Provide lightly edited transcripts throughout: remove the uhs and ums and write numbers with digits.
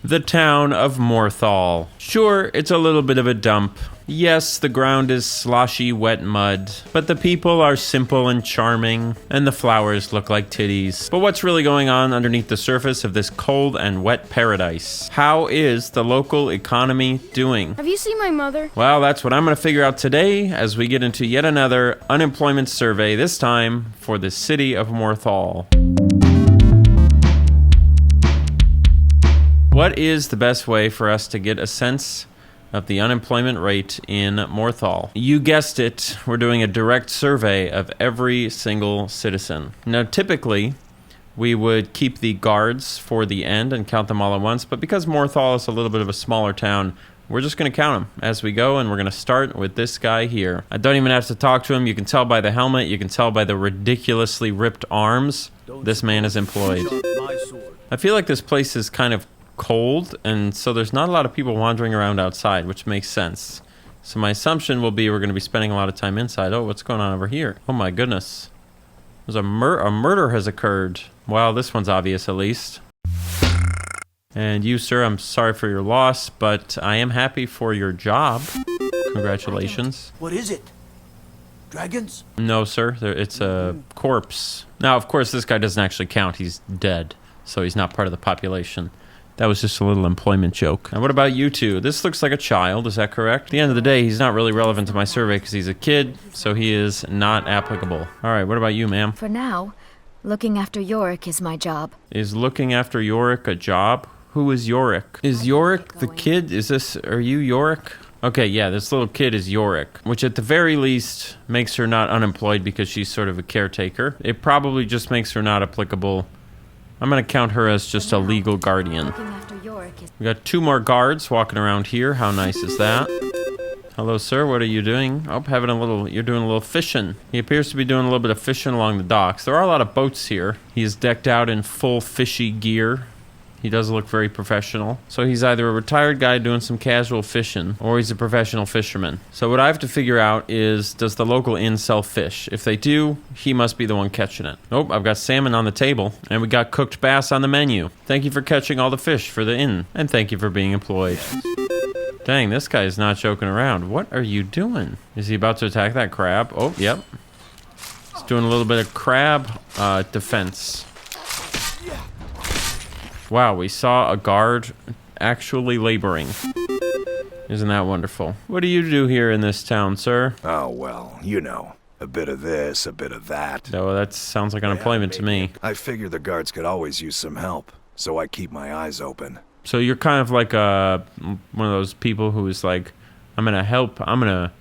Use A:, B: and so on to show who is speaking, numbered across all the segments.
A: The town of Morthal. Sure, it's a little bit of a dump. Yes, the ground is sloshy, wet mud, but the people are simple and charming, and the flowers look like titties. But what's really going on underneath the surface of this cold and wet paradise? How is the local economy doing?
B: Have you seen my mother?
A: Well, that's what I'm going to figure out today as we get into yet another unemployment survey, this time for the city of Morthal. What is the best way for us to get a sense of the unemployment rate in Morthal? You guessed it, we're doing a direct survey of every single citizen. Now, typically, we would keep the guards for the end and count them all at once, but because Morthal is a little bit of a smaller town, we're just going to count them as we go, and we're going to start with this guy here. I don't even have to talk to him. You can tell by the helmet. You can tell by the ridiculously ripped arms. This man is employed. I feel like this place is kind of cold, and so there's not a lot of people wandering around outside, which makes sense. So my assumption will be we're going to be spending a lot of time inside. Oh, what's going on over here? Oh my goodness. There's a murder has occurred. Wow, this one's obvious at least. And you, sir, I'm sorry for your loss, but I am happy for your job. Congratulations.
C: What is it? Dragons?
A: No, sir. It's a corpse. Now, of course, this guy doesn't actually count. He's dead, so he's not part of the population. That was just a little employment joke. And what about you two? This looks like a child, is that correct? At the end of the day, he's not really relevant to my survey because he's a kid, so he is not applicable. All right, what about you, ma'am?
D: For now, looking after Yorick is my job.
A: Is looking after Yorick a job? Who is Yorick? Is Yorick the kid? Are you Yorick? Okay, yeah, this little kid is Yorick, which at the very least makes her not unemployed because she's sort of a caretaker. It probably just makes her not applicable. I'm going to count her as just a legal guardian. We got 2 more guards walking around here. How nice is that? Hello, sir. What are you doing? Oh, you're doing a little fishing. He appears to be doing a little bit of fishing along the docks. There are a lot of boats here. He is decked out in full fishy gear. He does look very professional. So he's either a retired guy doing some casual fishing, or he's a professional fisherman. So what I have to figure out is, does the local inn sell fish? If they do, he must be the one catching it. Oh, I've got salmon on the table, and we got cooked bass on the menu. Thank you for catching all the fish for the inn, and thank you for being employed. Dang, this guy is not joking around. What are you doing? Is he about to attack that crab? Oh, yep. He's doing a little bit of crab defense. Wow, we saw a guard actually laboring. Isn't that wonderful? What do you do here in this town, sir?
E: Oh, well, you know, a bit of this, a bit of that.
A: Oh, that sounds like unemployment to me.
E: I figure the guards could always use some help, so I keep my eyes open.
A: So you're kind of like one of those people who is like, I'm gonna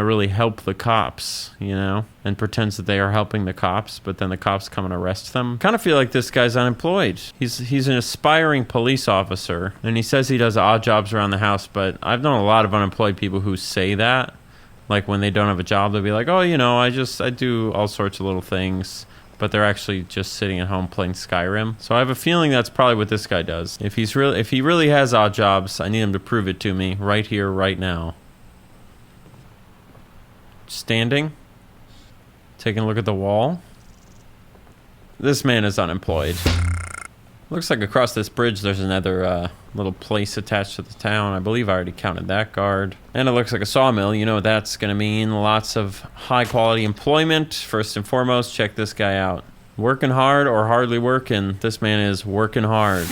A: really help the cops, you know, and pretends that they are helping the cops, but then the cops come and arrest them. Kind of feel like this guy's unemployed. He's an aspiring police officer, and he says he does odd jobs around the house, but I've known a lot of unemployed people who say that. Like when they don't have a job, they'll be like, oh, you know, I do all sorts of little things, but they're actually just sitting at home playing Skyrim. So I have a feeling that's probably what this guy does. If he really has odd jobs, I need him to prove it to me right here, right now. Standing, taking a look at the wall. This man is unemployed. Looks like across this bridge there's another little place attached to the town. I believe I already counted that guard. And it looks like a sawmill. You know what that's gonna mean. Lots of high quality employment. First and foremost, check this guy out. Working hard or hardly working. This man is working hard.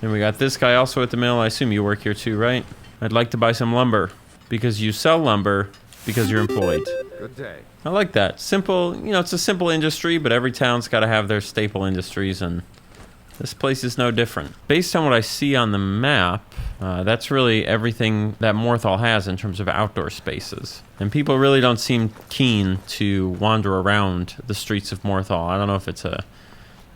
A: And we got this guy also at the mill. I assume you work here too, right? I'd like to buy some lumber. Because you sell lumber because you're employed.
F: Good day.
A: I like that. Simple, you know, it's a simple industry, but every town's got to have their staple industries, and this place is no different. Based on what I see on the map, that's really everything that Morthal has in terms of outdoor spaces. And people really don't seem keen to wander around the streets of Morthal. I don't know if it's a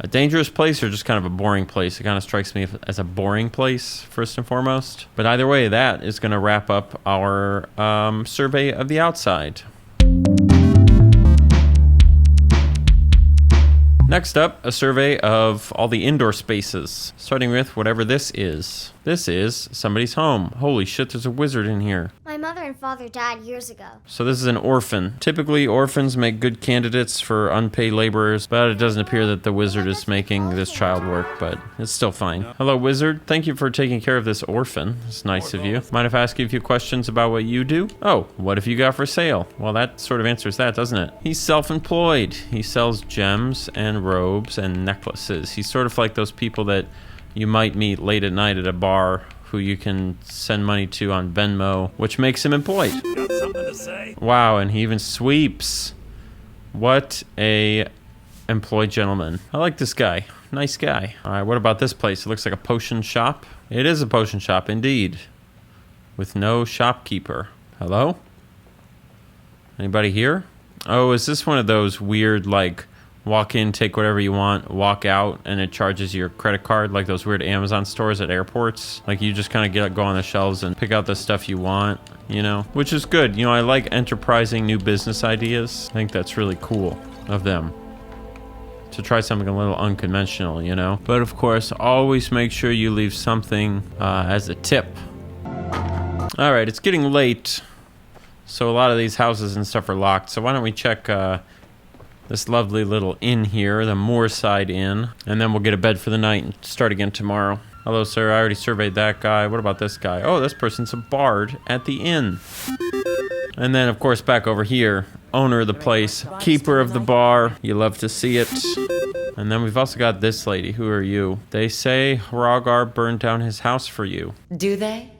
A: dangerous place or just kind of a boring place. It kind of strikes me as a boring place, first and foremost. But either way, that is going to wrap up our survey of the outside. Next up, a survey of all the indoor spaces, starting with whatever this is. This is somebody's home. Holy shit, there's a wizard in here.
B: My mother and father died years ago.
A: So this is an orphan. Typically, orphans make good candidates for unpaid laborers, but it doesn't appear that the wizard is making this child work, but it's still fine. Hello, wizard. Thank you for taking care of this orphan. It's nice of you. Mind if I ask you a few questions about what you do? Oh, what have you got for sale? Well, that sort of answers that, doesn't it? He's self-employed. He sells gems and robes and necklaces. He's sort of like those people that you might meet late at night at a bar who you can send money to on Venmo, which makes him employed.
C: Got something to say?
A: Wow, and he even sweeps. What a employed gentleman. I like this guy. Nice guy. All right, what about this place? It looks like a potion shop. It is a potion shop, indeed. With no shopkeeper. Hello? Anybody here? Oh, is this one of those weird, like, walk in, take whatever you want, walk out, and it charges your credit card, like those weird Amazon stores at airports? Like, you just kind of go on the shelves and pick out the stuff you want, you know? Which is good. You know, I like enterprising new business ideas. I think that's really cool of them. To try something a little unconventional, you know? But of course, always make sure you leave something as a tip. All right, it's getting late. So a lot of these houses and stuff are locked. So why don't we check this lovely little inn here, the Moorside Inn, and then we'll get a bed for the night and start again tomorrow. Hello, sir. I already surveyed that guy. What about this guy? Oh, this person's a bard at the inn. And then, of course, back over here, owner of the place, keeper of the bar. You love to see it. And then we've also got this lady. Who are you? They say Hrogar burned down his house for you.
F: Do they?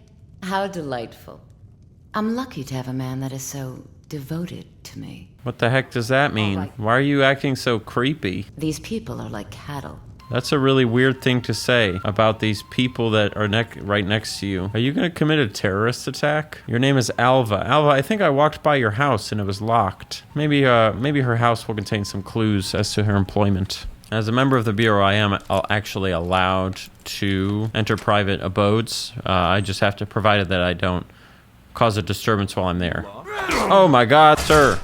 F: How delightful. I'm lucky to have a man that is so devoted to me.
A: What the heck does that mean? Why are you acting so creepy?
F: These people are like cattle.
A: That's a really weird thing to say about these people that are right next to you. Are you going to commit a terrorist attack? Your name is Alva. Alva, I think I walked by your house and it was locked. Maybe her house will contain some clues as to her employment. As a member of the Bureau, I am actually allowed to enter private abodes. I just have to, provided that I don't cause a disturbance while I'm there. Oh my God, sir.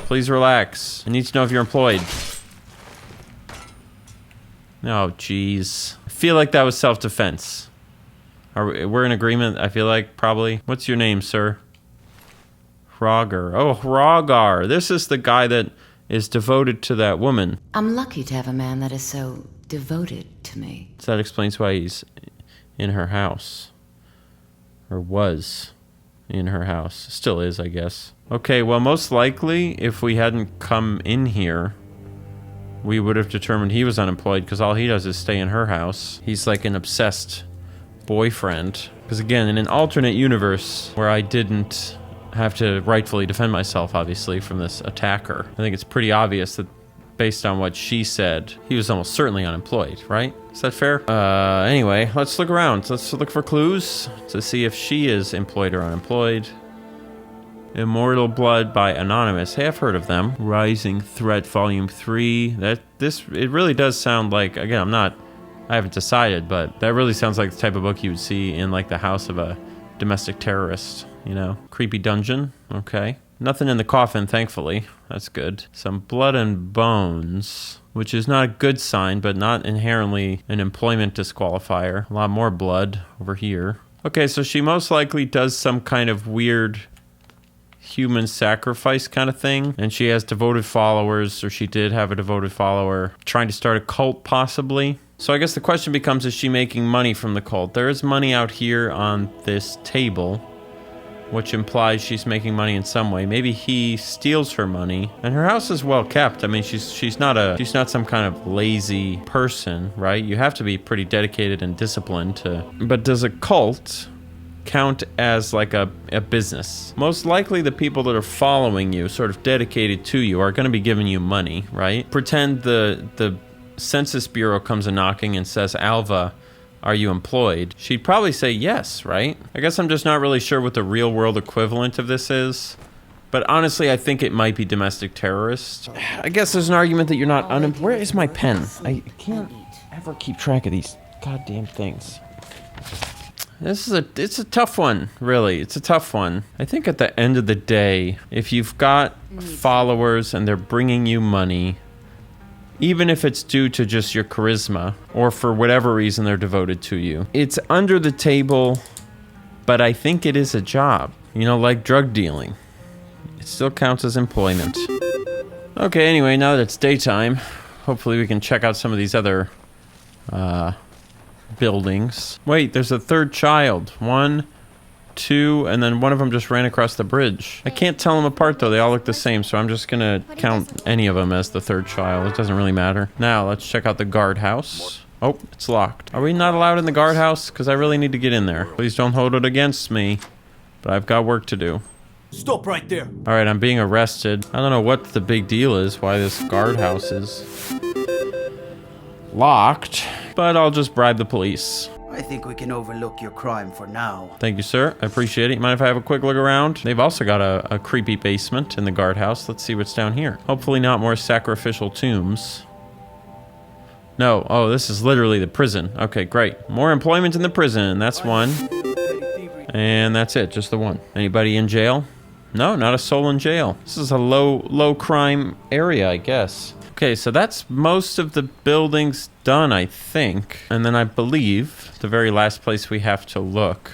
A: Please relax. I need to know if you're employed. Oh, jeez. I feel like that was self-defense. We're in agreement, I feel like, probably. What's your name, sir? Hrogar. Oh, Hrogar. This is the guy that is devoted to that woman.
F: I'm lucky to have a man that is so devoted to me.
A: So that explains why he's in her house. Or was in her house. Still is, I guess. Okay, well, most likely, if we hadn't come in here, we would have determined he was unemployed, because all he does is stay in her house. He's like an obsessed boyfriend. Because again, in an alternate universe where I didn't have to rightfully defend myself, obviously, from this attacker, I think it's pretty obvious that based on what she said, he was almost certainly unemployed, right? Is that fair? Anyway, let's look around. Let's look for clues to see if she is employed or unemployed. Immortal Blood by Anonymous. Hey, I've heard of them. Rising Threat Volume 3. It really does sound like, again, I haven't decided, but that really sounds like the type of book you would see in like the house of a domestic terrorist, you know? Creepy dungeon. Okay. Nothing in the coffin, thankfully. That's good. Some blood and bones, which is not a good sign, but not inherently an employment disqualifier. A lot more blood over here. Okay, so she most likely does some kind of weird human sacrifice kind of thing, and she has devoted followers, or she did have a devoted follower, trying to start a cult possibly. So I guess the question becomes, is she making money from the cult? There is money out here on this table, which implies she's making money in some way. Maybe he steals her money, and her house is well kept. I mean, she's not some kind of lazy person, right? You have to be pretty dedicated and disciplined to. But does a cult count as like a business? Most likely the people that are following you, sort of dedicated to you, are going to be giving you money, right? Pretend the Census Bureau comes a knocking and says, Alva, are you employed? She'd probably say yes, right? I guess I'm just not really sure what the real world equivalent of this is. But honestly, I think it might be domestic terrorist. I guess there's an argument that you're not unemployed. Where is my pen? I can't ever keep track of these goddamn things. it's a tough one, really. It's a tough one. I think at the end of the day, if you've got followers and they're bringing you money, even if it's due to just your charisma or for whatever reason they're devoted to you, it's under the table, but I think it is a job. You know, like drug dealing. It still counts as employment. Okay, anyway, now that it's daytime, hopefully we can check out some of these other buildings. Wait, there's a third child. 1, 2, and then one of them just ran across the bridge. I can't tell them apart though. They all look the same, so I'm just gonna count any of them as the third child. It doesn't really matter. Now, let's check out the guardhouse. Oh, it's locked. Are we not allowed in the guardhouse? Because I really need to get in there. Please don't hold it against me, but I've got work to do.
C: Stop right there.
A: All right, I'm being arrested. I don't know what the big deal is, why this guardhouse is locked, but I'll just bribe the police.
C: I think we can overlook your crime for now.
A: Thank you, sir. I appreciate it. Mind if I have a quick look around? They've also got a creepy basement in the guardhouse. Let's see what's down here. Hopefully not more sacrificial tombs. No. Oh, this is literally the prison. Okay, great. More employment in the prison. That's one. And that's it. Just the one. Anybody in jail? No, not a soul in jail. This is a low crime area, I guess. Okay, so that's most of the buildings done, I think. And then I believe the very last place we have to look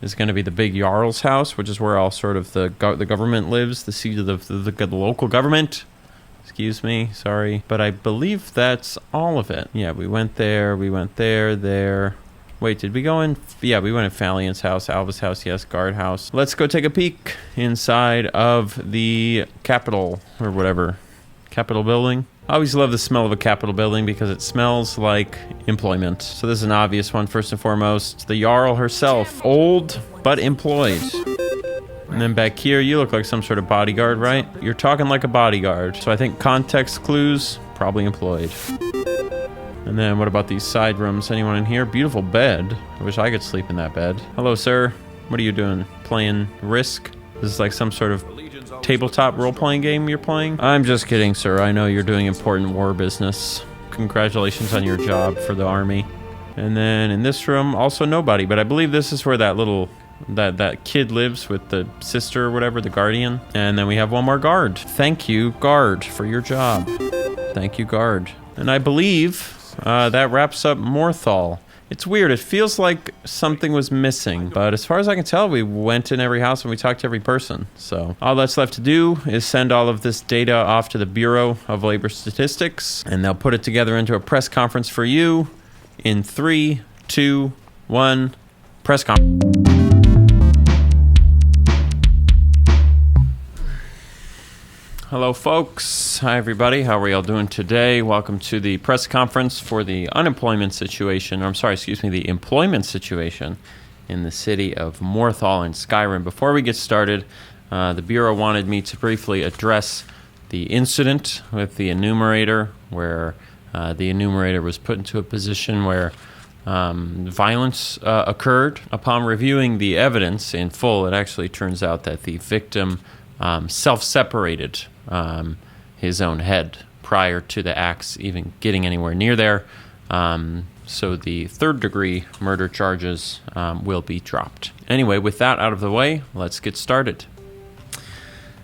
A: is going to be the big Jarl's house, which is where all sort of the government lives, the seat of the local government. Excuse me, sorry. But I believe that's all of it. Yeah, we went there, there. Wait, did we go in? Yeah, we went in Faliant's house, Alva's house, yes, guardhouse. Let's go take a peek inside of the Capitol, or whatever. Capitol building. I always love the smell of a Capitol building because it smells like employment. So this is an obvious one, first and foremost. The Jarl herself, old but employed. And then back here, you look like some sort of bodyguard, right? You're talking like a bodyguard. So I think context clues, probably employed. And then what about these side rooms? Anyone in here? Beautiful bed. I wish I could sleep in that bed. Hello, sir. What are you doing? Playing Risk? This is like some sort of tabletop role-playing game you're playing? I'm just kidding, sir. I know you're doing important war business. Congratulations on your job for the army. And then in this room, also nobody. But I believe this is where that little... That kid lives with the sister or whatever, the guardian. And then we have one more guard. Thank you, guard, for your job. Thank you, guard. And I believe that wraps up Morthal. It's weird. It feels like something was missing. But as far as I can tell, we went in every house and we talked to every person. So all that's left to do is send all of this data off to the Bureau of Labor Statistics. And they'll put it together into a press conference for you in 3, 2, 1. Press conference. Hello, folks. Hi, everybody. How are y'all doing today? Welcome to the press conference for the unemployment situation, or I'm sorry, excuse me, the employment situation in the city of Morthal in Skyrim. Before we get started, the Bureau wanted me to briefly address the incident with the enumerator, where the enumerator was put into a position where violence occurred. Upon reviewing the evidence in full, it actually turns out that the victim self-separated his own head prior to the axe even getting anywhere near there. So the third-degree murder charges will be dropped. Anyway, with that out of the way, let's get started.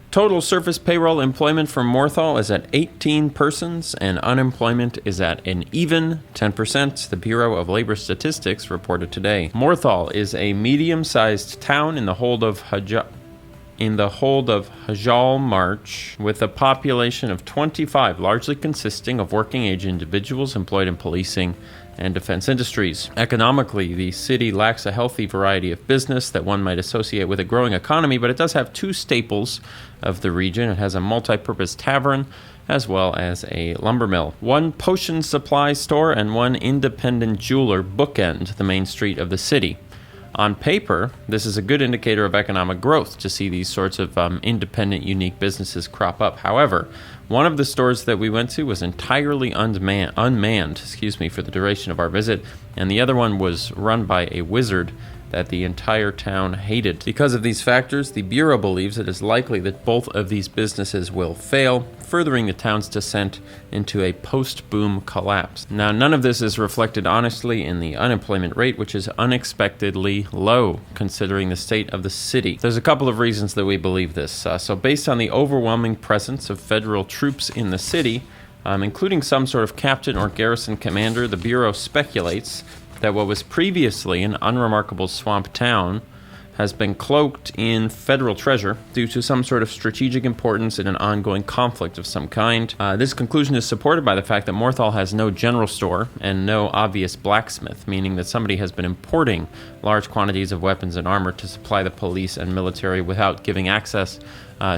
A: Total surface payroll employment for Morthal is at 18 persons, and unemployment is at an even 10%, the Bureau of Labor Statistics reported today. Morthal is a medium-sized town in the hold of Hajal March, with a population of 25, largely consisting of working-age individuals employed in policing and defense industries. Economically, the city lacks a healthy variety of business that one might associate with a growing economy, but it does have two staples of the region. It has a multi-purpose tavern, as well as a lumber mill. One potion supply store and one independent jeweler bookend the main street of the city. On paper, this is a good indicator of economic growth to see these sorts of independent, unique businesses crop up. However, one of the stores that we went to was entirely unmanned, for the duration of our visit, and the other one was run by a wizard that the entire town hated. Because of these factors, the Bureau believes it is likely that both of these businesses will fail, furthering the town's descent into a post-boom collapse. Now, none of this is reflected honestly in the unemployment rate, which is unexpectedly low, considering the state of the city. There's a couple of reasons that we believe this. So based on the overwhelming presence of federal troops in the city, including some sort of captain or garrison commander, the Bureau speculates that what was previously an unremarkable swamp town has been cloaked in federal treasure due to some sort of strategic importance in an ongoing conflict of some kind. This conclusion is supported by the fact that Morthal has no general store and no obvious blacksmith, meaning that somebody has been importing large quantities of weapons and armor to supply the police and military without giving access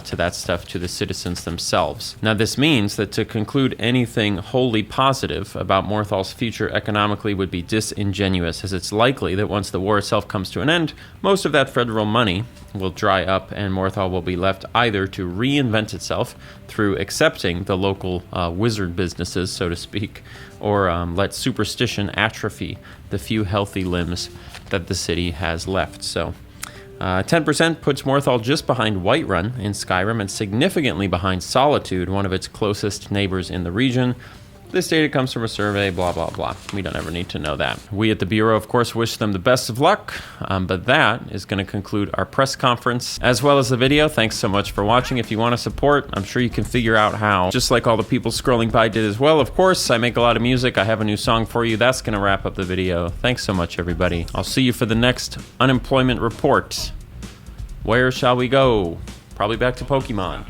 A: to that stuff to the citizens themselves. Now, this means that to conclude anything wholly positive about Morthal's future economically would be disingenuous, as it's likely that once the war itself comes to an end, most of that federal money will dry up and Morthal will be left either to reinvent itself through accepting the local wizard businesses, so to speak, or let superstition atrophy the few healthy limbs that the city has left. So 10% puts Morthal just behind Whiterun in Skyrim and significantly behind Solitude, one of its closest neighbors in the region. This data comes from a survey, blah, blah, blah. We don't ever need to know that. We at the Bureau, of course, wish them the best of luck, but that is going to conclude our press conference, as well as the video. Thanks so much for watching. If you want to support, I'm sure you can figure out how, just like all the people scrolling by did as well. Of course, I make a lot of music. I have a new song for you. That's going to wrap up the video. Thanks so much, everybody. I'll see you for the next unemployment report. Where shall we go? Probably back to Pokemon.